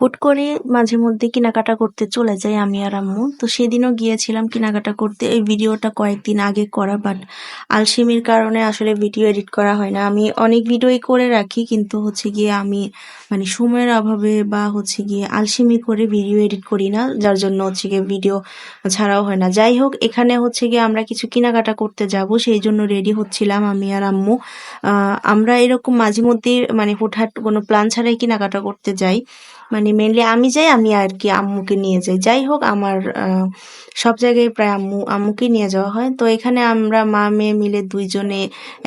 হুট করে মাঝে মধ্যে কেনাকাটা করতে চলে যাই আমি আর আম্মু। তো সেদিনও গিয়েছিলাম কেনাকাটা করতে। এই ভিডিওটা কয়েকদিন আগে করা, বাট আলসেমির কারণে আসলে ভিডিও এডিট করা হয় না। আমি অনেক ভিডিওই করে রাখি, কিন্তু হচ্ছে গিয়ে আমি মানে সময়ের অভাবে বা হচ্ছে গিয়ে আলসেমি করে ভিডিও এডিট করি না, যার জন্য হচ্ছে গিয়ে ভিডিও ছাড়াও হয় না। যাই হোক, এখানে হচ্ছে গিয়ে আমরা কিছু কেনাকাটা করতে যাব, সেই জন্য রেডি হচ্ছিলাম আমি আর আম্মু। আমরা এরকম মাঝে মধ্যে মানে হুটহাট কোনো প্ল্যান ছাড়াই কেনাকাটা করতে যাই। মানে মেনলি আমি যাই, আমি আর কি আম্মুকে নিয়ে যাই। যাই হোক, আমার সব জায়গায় প্রায় আম্মুকেই নিয়ে যাওয়া হয়। তো এখানে আমরা মা মেয়ে মিলে দুইজনে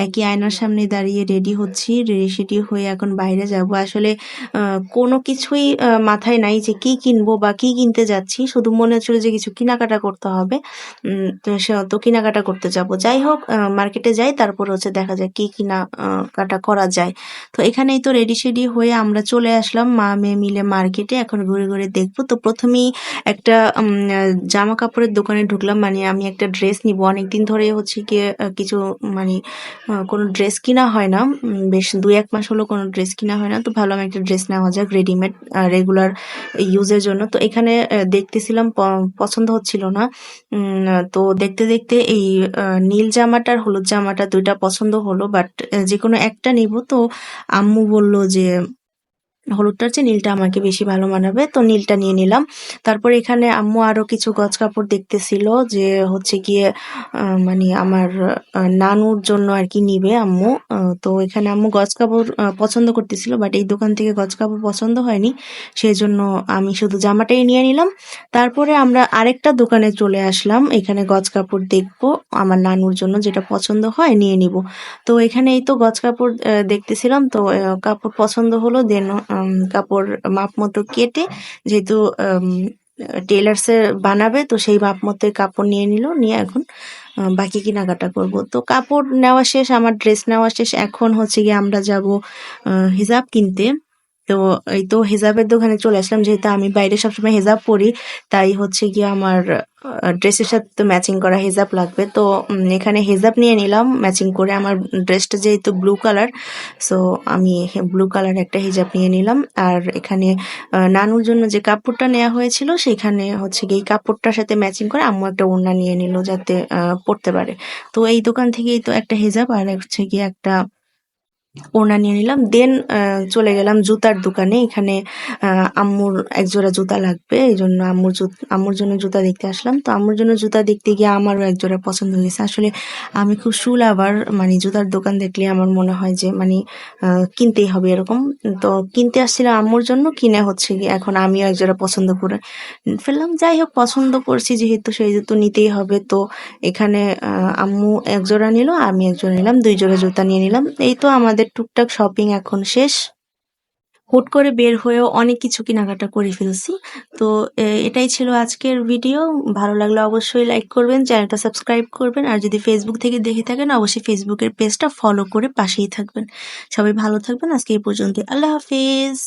একই আয়নার সামনে দাঁড়িয়ে রেডি হচ্ছি। রেডি সেডি হয়ে এখন বাইরে যাব। আসলে কোনো কিছুই মাথায় নাই যে কি কিনবো বা কি কিনতে যাচ্ছি, শুধু মনে হচ্ছিল যে কিছু কেনাকাটা করতে হবে। তো কেনাকাটা করতে যাব। যাই হোক, মার্কেটে যাই, তারপর হচ্ছে দেখা যায় কি কাটা করা যায়। তো এখানেই তো রেডি সেডি হয়ে আমরা চলে আসলাম মা মেয়ে মিলে মার্কেটে। এখন ঘুরে ঘুরে দেখবো। তো প্রথমেই একটা জামা কাপড়ের দোকানে ঢুকলাম। মানে আমি একটা ড্রেস নিব, অনেকদিন ধরে হচ্ছে গিয়ে কিছু মানে কোনো ড্রেস কিনা হয় না। বেশ 2-1 মাস হলো কোনো ড্রেস কিনা হয় না। তো ভাবলাম একটা ড্রেস নেওয়া যাক রেডিমেড, রেগুলার ইউজের জন্য। তো এখানে দেখতেছিলাম, পছন্দ হচ্ছিল না। তো দেখতে দেখতে এই নীল জামাটা আর হলুদ জামাটা দুইটা পছন্দ হলো, বাট যে কোনো একটা নিব। তো আম্মু বলল যে হলুদটার চেয়ে নীলটা আমাকে বেশি ভালো মানাবে, তো নীলটা নিয়ে নিলাম। তারপর এখানে আম্মু আরো কিছু গজ কাপড় দেখতেছিল, যে হচ্ছে গিয়ে মানে আমার নানুর জন্য আর কি নিবে আম্মু। তো এখানে আম্মু গজ কাপড় পছন্দ করতেছিল, বাট এই দোকান থেকে গজ কাপড় পছন্দ হয়নি, সেই জন্য আমি শুধু জামাটাই নিয়ে নিলাম। তারপরে আমরা আরেকটা দোকানে চলে আসলাম, এখানে গজ কাপড় দেখবো, আমার নানুর জন্য যেটা পছন্দ হয় নিয়ে নিব। তো এখানে এই তো গজ কাপড় দেখতেছিলাম, তো কাপড় পছন্দ হলো। দেন কাপড় মাপ মতো কেটে, যেহেতু টেলার্সে বানাবে, তো সেই মাপ মতো কাপড় নিয়ে নিল। নিয়ে এখন বাকি কেনাকাটা করব। তো কাপড় নেওয়া শেষ, আমার ড্রেস নেওয়া শেষ। এখন হচ্ছে গিয়ে আমরা যাব হিজাব কিনতে। তো এই তো হিজাবের দোকানে চলে আসলাম, যেহেতু আমি বাইরে সবসময় হিজাব পরি, তাই হচ্ছে গিয়ে আমার ড্রেসের সাথে তো ম্যাচিং করা হিজাব লাগবে। তো এখানে হিজাব নিয়ে নিলাম ম্যাচিং করে। আমার ড্রেসটা যেহেতু ব্লু কালার, সো আমি ব্লু কালার একটা হিজাব নিয়ে নিলাম। আর এখানে নানুর জন্য যে কাপড়টা নেওয়া হয়েছিল, সেখানে হচ্ছে গিয়ে এই কাপড়টার সাথে ম্যাচিং করে আম্মু একটা ওড়না নিয়ে নিল, যাতে পরতে পারে। তো এই দোকান থেকেই তো একটা হিজাব আর হচ্ছে গিয়ে একটা ওড়না নিয়ে নিলাম। দেন চলে গেলাম জুতার দোকানে। এখানে আম্মুর একজোড়া জুতা লাগবে, এই জন্য আম্মুর জন্য জুতা দেখতে আসলাম। তো আম্মুর জন্য জুতা দেখতে গিয়ে আমারও একজোড়া পছন্দ হয়েছে। আসলে আমি খুব শু লাভার, মানে জুতার দোকান দেখলে আমার মনে হয় যে মানে কিনতেই হবে এরকম। তো কিনতে আসছিলাম আম্মুর জন্য, কিনে হচ্ছে গিয়ে এখন আমিও একজোড়া পছন্দ করে ফেললাম। যাই হোক, পছন্দ করছি যেহেতু, সেই জুতো নিতেই হবে। তো এখানে আম্মু এক জোড়া নিল, আমি এক জোড়া নিলাম, 2 জোড়া জুতা নিয়ে নিলাম। এই তো আমাদের টুকটাক শপিং এখন শেষ। হুট করে বের হয়েও অনেক কিছু কেনাকাটা করে ফেলছি। তো এটাই ছিল আজকের ভিডিও। ভালো লাগলে অবশ্যই লাইক করবেন, চ্যানেলটা সাবস্ক্রাইব করবেন। আর যদি ফেসবুক থেকে দেখে থাকেন, অবশ্যই ফেসবুকের পেজটা ফলো করে পাশেই থাকবেন। সবাই ভালো থাকবেন। আজকে এই পর্যন্তই। আল্লাহ হাফেজ।